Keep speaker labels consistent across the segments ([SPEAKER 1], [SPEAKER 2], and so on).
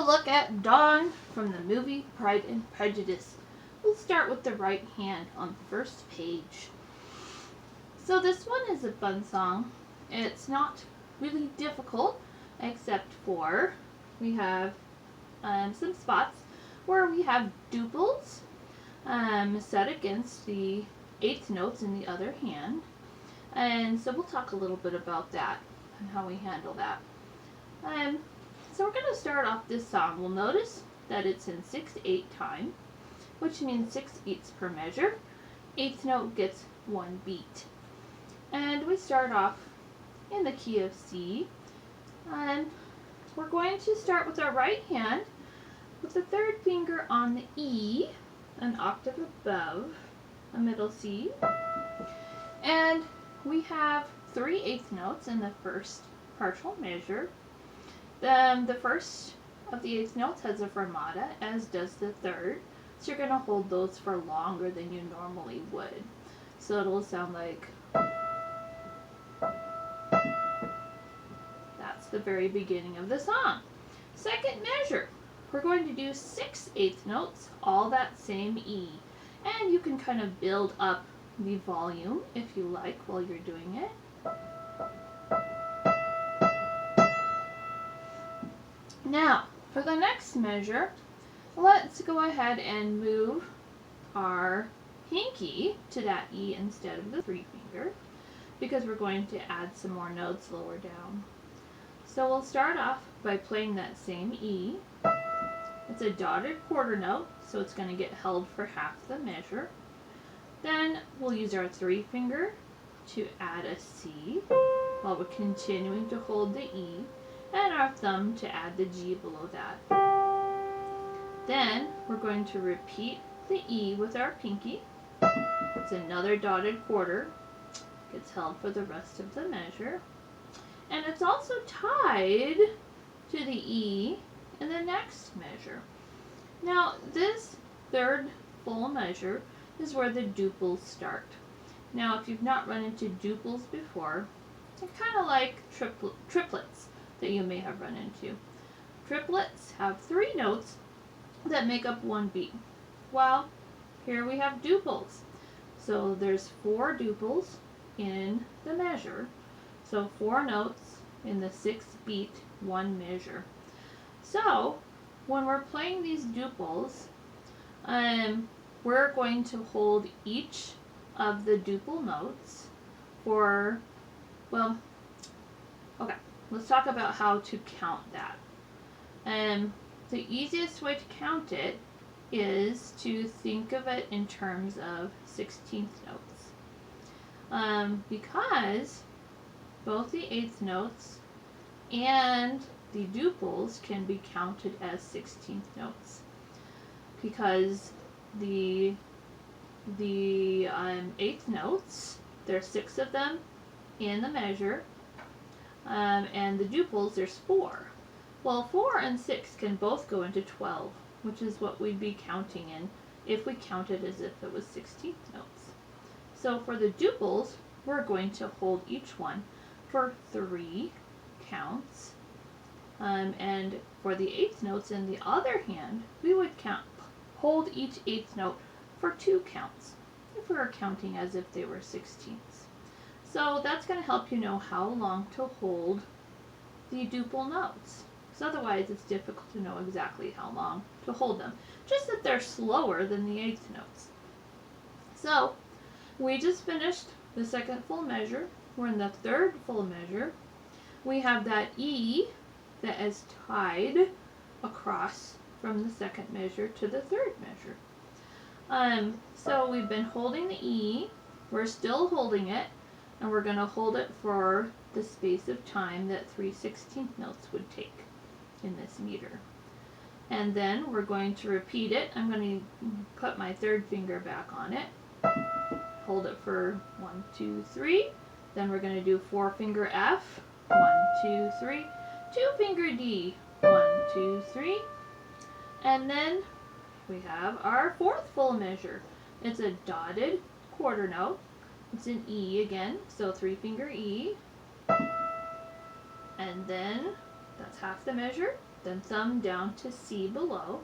[SPEAKER 1] a look at Dawn from the movie Pride and Prejudice. We'll start with the right hand on the first page. So this one is a fun song. It's not really difficult, except for we have some spots where we have duples set against the eighth notes in the other hand. And so we'll talk a little bit about that and how we handle that. So we're going to start off this song. We'll notice that it's in 6/8 time, which means 6 beats per measure. Eighth note gets 1 beat. And we start off in the key of C. And we're going to start with our right hand with the third finger on the E, an octave above a middle C. And we have 3 eighth notes in the first partial measure. The first of the eighth notes has a fermata, as does the third. So you're going to hold those for longer than you normally would. So it'll sound like... That's the very beginning of the song. Second measure, we're going to do 6 eighth notes, all that same E. And you can kind of build up the volume if you like while you're doing it. Now, for the next measure, let's go ahead and move our pinky to that E instead of the 3 finger, because we're going to add some more notes lower down. So we'll start off by playing that same E. It's a dotted quarter note, so it's going to get held for half the measure. Then we'll use our 3 finger to add a C while we're continuing to hold the E, and our thumb to add the G below that. Then we're going to repeat the E with our pinky. It's another dotted quarter. Gets held for the rest of the measure. And it's also tied to the E in the next measure. Now this third full measure is where the duples start. Now if you've not run into duples before, they're kind of like triplets that you may have run into. Triplets have 3 notes that make up 1 beat. Well, here we have duples. So there's 4 duples in the measure. So 4 notes in the 6 beat 1 measure. So when we're playing these duples, we're going to hold each of the duple notes for, well, okay, let's talk about how to count that. The easiest way to count it is to think of it in terms of 16th notes. Because both the 8th notes and the duples can be counted as 16th notes. Because the 8th notes, there's 6 of them in the measure, and the duples, there's 4. Well, 4 and 6 can both go into 12, which is what we'd be counting in if we counted as if it was 16th notes. So for the duples, we're going to hold each one for 3 counts, and for the 8th notes in the other hand, we would hold each 8th note for 2 counts if we were counting as if they were 16ths. So that's going to help you know how long to hold the duple notes. Because otherwise it's difficult to know exactly how long to hold them. Just that they're slower than the 8th notes. So we just finished the second full measure. We're in the third full measure. We have that E that is tied across from the second measure to the third measure. So we've been holding the E, we're still holding it, and we're going to hold it for the space of time that 3/16 notes would take in this meter. And then we're going to repeat it. I'm going to put my third finger back on it, hold it for 1, 2, 3. Then we're going to do 4 finger F, 1, 2, 3, 2 finger D, 1, 2, 3, and then we have our fourth full measure. It's a dotted quarter note. It's an E again, so 3 finger E, and then that's half the measure. then thumb down to C below,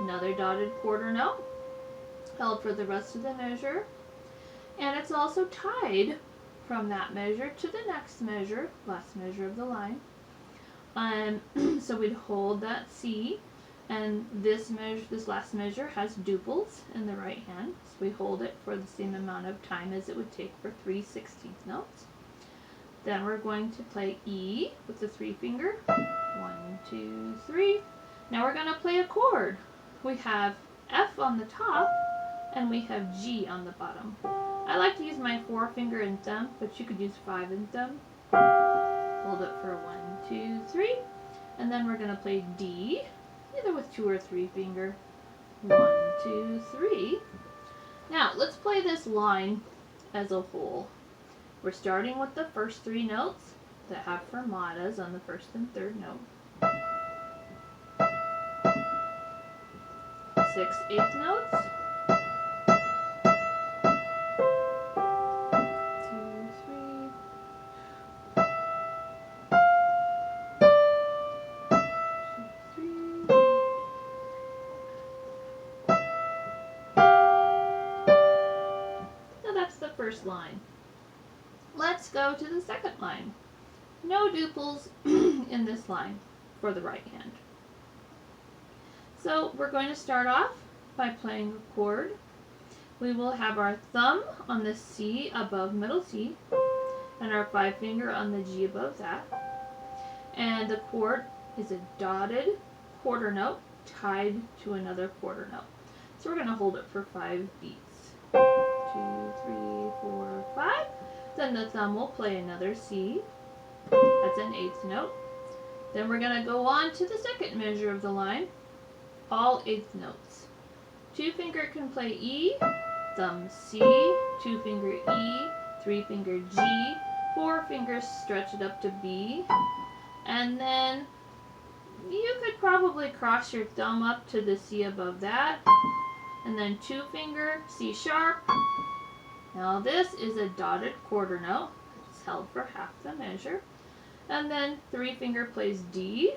[SPEAKER 1] another dotted quarter note, held for the rest of the measure, and it's also tied from that measure to the next measure, last measure of the line. So we'd hold that C, and this last measure has duples in the right hand, so we hold it for the same amount of time as it would take for 3/16 notes. Then we're going to play E with the 3 finger. 1, 2, 3. Now we're going to play a chord. We have F on the top, and we have G on the bottom. I like to use my 4 finger and thumb, but you could use 5 and thumb. Hold it for 1, 2, 3. And then we're going to play D, either with 2 or 3 finger. 1, 2, 3. Now, let's play this line as a whole. We're starting with the first 3 notes that have fermatas on the first and third note. 6/8 notes. 2, 3. 2, 3. So that's the first line. Let's go to the second line. No duples in this line for the right hand. So we're going to start off by playing a chord. We will have our thumb on the C above middle C, and our 5 finger on the G above that. And the chord is a dotted quarter note tied to another quarter note. So we're going to hold it for 5 beats. 2, 3, 4, 5. Then the thumb will play another C. That's an 8th note. Then we're going to go on to the second measure of the line, all 8th notes. 2 finger can play E, thumb C, 2 finger E, 3 finger G, 4 fingers stretch it up to B, and then you could probably cross your thumb up to the C above that, and then 2 finger C sharp. Now this is a dotted quarter note. It's held for half the measure. And then 3 finger plays D.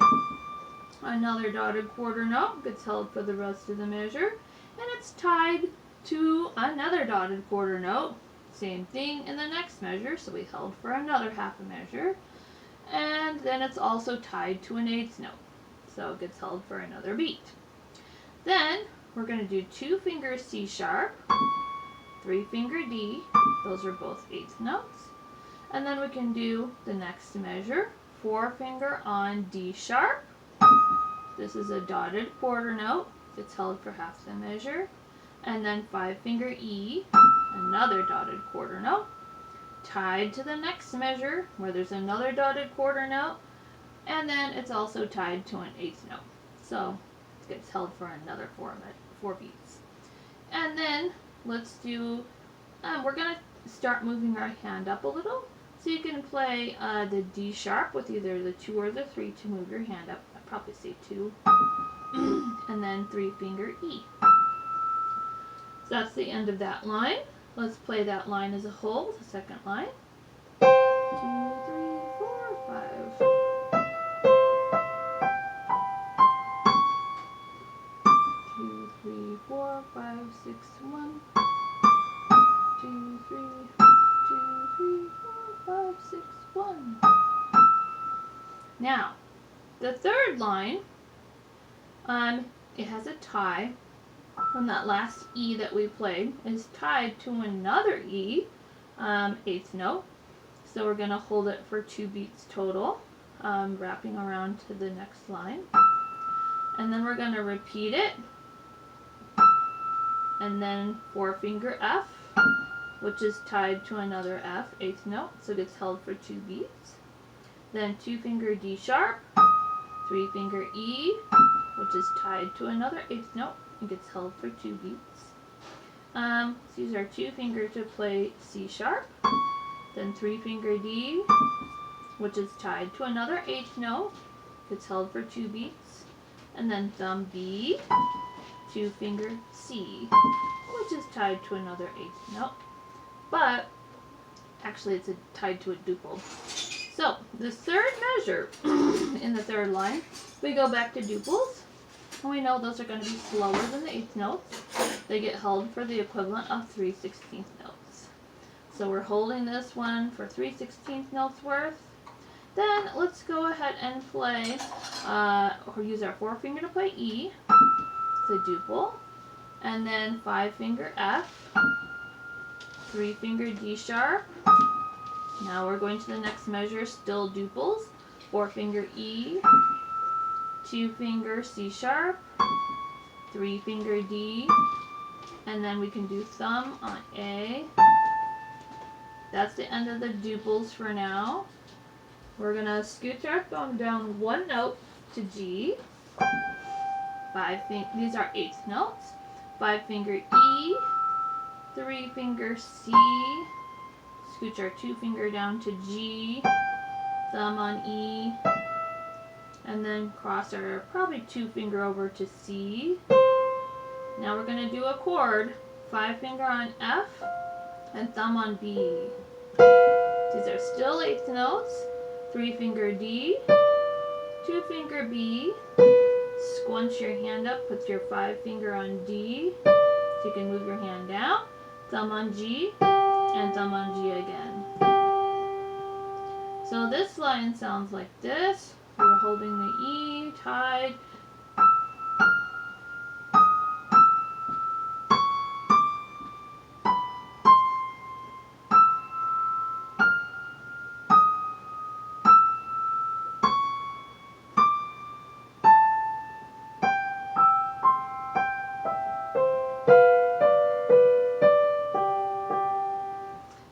[SPEAKER 1] Another dotted quarter note gets held for the rest of the measure. And it's tied to another dotted quarter note. Same thing in the next measure, so we held for another half a measure. And then it's also tied to an 8th note. So it gets held for another beat. Then we're going to do 2 finger C sharp, 3 finger D, those are both 8th notes. And then we can do the next measure, 4 finger on D sharp. This is a dotted quarter note, it's held for half the measure. And then 5 finger E, another dotted quarter note, tied to the next measure where there's another dotted quarter note, and then it's also tied to an 8th note. So it gets held for another 4 beats. And then let's do, we're going to start moving our hand up a little. So you can play the D sharp with either the 2 or the 3 to move your hand up. I'd probably say 2. And then 3 finger E. So that's the end of that line. Let's play that line as a whole, the second line. 2, 3, 4, 5. 2, 3, 4, 5, 6, 1. 2, 3, 2, 3, 4, 5, 6, 1. Now, the third line, it has a tie from that last E that we played. Is tied to another E, 8th note. So we're going to hold it for 2 beats total, wrapping around to the next line. And then we're going to repeat it. And then 4 finger F, which is tied to another F, 8th note, so it gets held for 2 beats. Then 2 finger D sharp, 3 finger E, which is tied to another 8th note, and gets held for 2 beats. Let's use our 2 finger to play C sharp, then 3 finger D, which is tied to another 8th note, gets held for 2 beats, and then thumb B, 2 finger C, which is tied to another 8th note, but actually it's tied to a duple, So the third measure in the third line, we go back to duples. And we know those are going to be slower than the eighth notes. They get held for the equivalent of 3/16 notes. So we're holding this one for 3/16 notes worth. Then let's go ahead and play, or use our forefinger to play E, the duple, and then 5-finger F, 3-finger D sharp. Now we're going to the next measure, still duples, 4-finger E, 2-finger C sharp, 3-finger D, and then we can do thumb on A. That's the end of the duples for now. We're going to scoot our thumb down one note to G. These are eighth notes. 5-finger E, 3-finger C, scooch our 2-finger down to G, thumb on E, and then cross our probably 2-finger over to C. Now we're going to do a chord, 5-finger on F and thumb on B. These are still eighth notes. 3-finger D, 2-finger B, squunch your hand up, put your 5-finger on D, so you can move your hand down, thumb on G, and thumb on G again. So this line sounds like this. We're holding the E tied.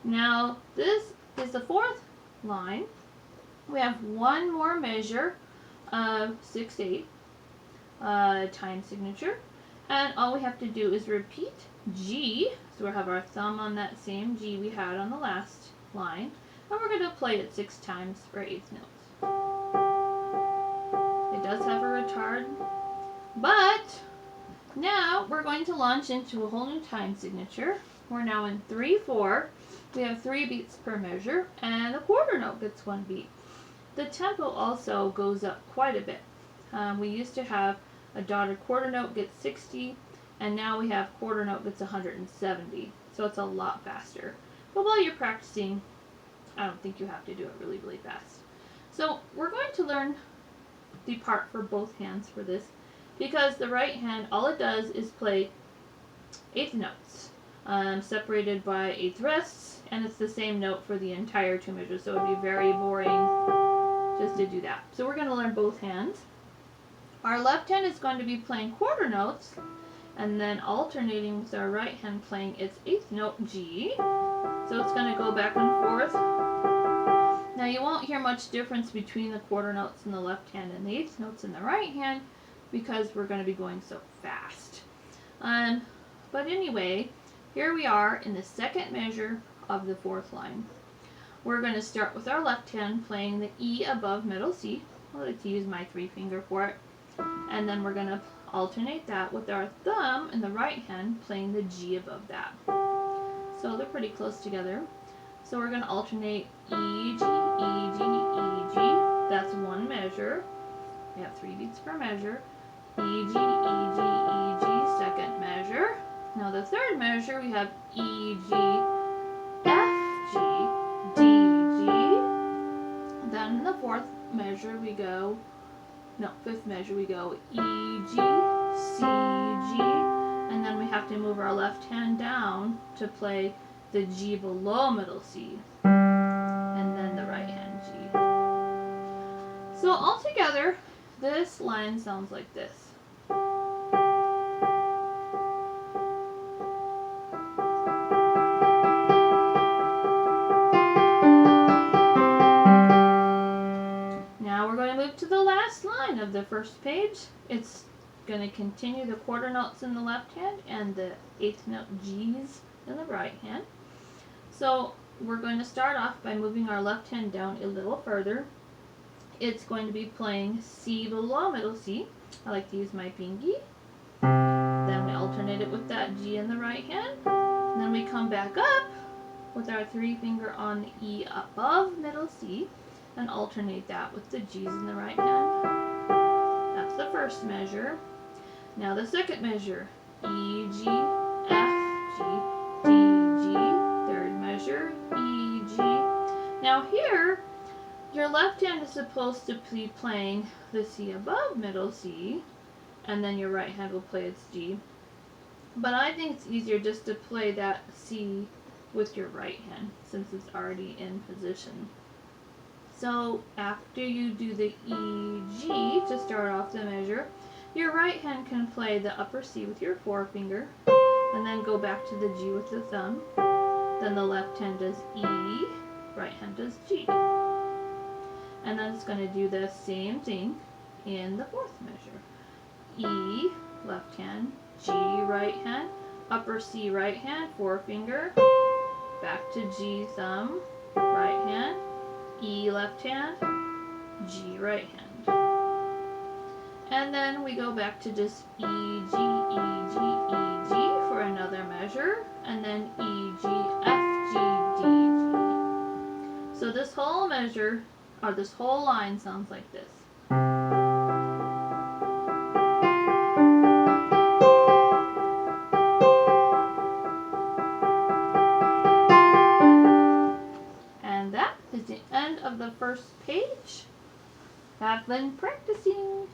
[SPEAKER 1] Now this is the fourth line. We have one more measure of 6/8 time signature, and all we have to do is repeat G. So we'll have our thumb on that same G we had on the last line, and we're going to play it 6 times for eighth notes. It does have a retard, but now we're going to launch into a whole new time signature. We're now in 3/4. We have 3 beats per measure, and the quarter note gets 1 beat. The tempo also goes up quite a bit. We used to have a dotted quarter note gets 60, and now we have quarter note gets 170. So it's a lot faster. But while you're practicing, I don't think you have to do it really, really fast. So we're going to learn the part for both hands for this, because the right hand, all it does is play eighth notes, separated by eighth rests, and it's the same note for the entire 2 measures, so it would be very boring just to do that. So we're going to learn both hands. Our left hand is going to be playing quarter notes, and then alternating with our right hand playing its eighth note G. So it's going to go back and forth. Now you won't hear much difference between the quarter notes in the left hand and the eighth notes in the right hand, because we're going to be going so fast. But anyway, here we are in the second measure of the 4th line. We're going to start with our left hand playing the E above middle C. I like to use my 3-finger for it. And then we're going to alternate that with our thumb in the right hand playing the G above that. So they're pretty close together. So we're going to alternate E, G, E, G, E, G. That's 1 measure. We have 3 beats per measure. E, G, E, G, E, G, second measure. Now the third measure, we have E, G, F, G, D, G. Then in the 4th measure we go, no, 5th measure we go E, G, C, G, and then we have to move our left hand down to play the G below middle C, and then the right hand G. So altogether, this line sounds like this. To the last line of the first page. It's going to continue the quarter notes in the left hand and the eighth note G's in the right hand. So we're going to start off by moving our left hand down a little further. It's going to be playing C below middle C. I like to use my pinky. Then we alternate it with that G in the right hand. And then we come back up with our 3-finger on the E above middle C. and alternate that with the G's in the right hand. That's the first measure. Now the second measure, E, G, F, G, D, G. Third measure, E, G. Now here, your left hand is supposed to be playing the C above middle C, and then your right hand will play its G. But I think it's easier just to play that C with your right hand, since it's already in position. So after you do the E, G to start off the measure, your right hand can play the upper C with your forefinger, and then go back to the G with the thumb. Then the left hand does E, right hand does G. And then it's going to do the same thing in the fourth measure. E, left hand, G, right hand, upper C, right hand, forefinger, back to G, thumb, right hand, E, left hand, G, right hand. And then we go back to just E, G, E, G, E, G for another measure, and then E, G, F, G, D, G. So this whole measure, or this whole line sounds like this. And that is the end of the first page. Have fun practicing!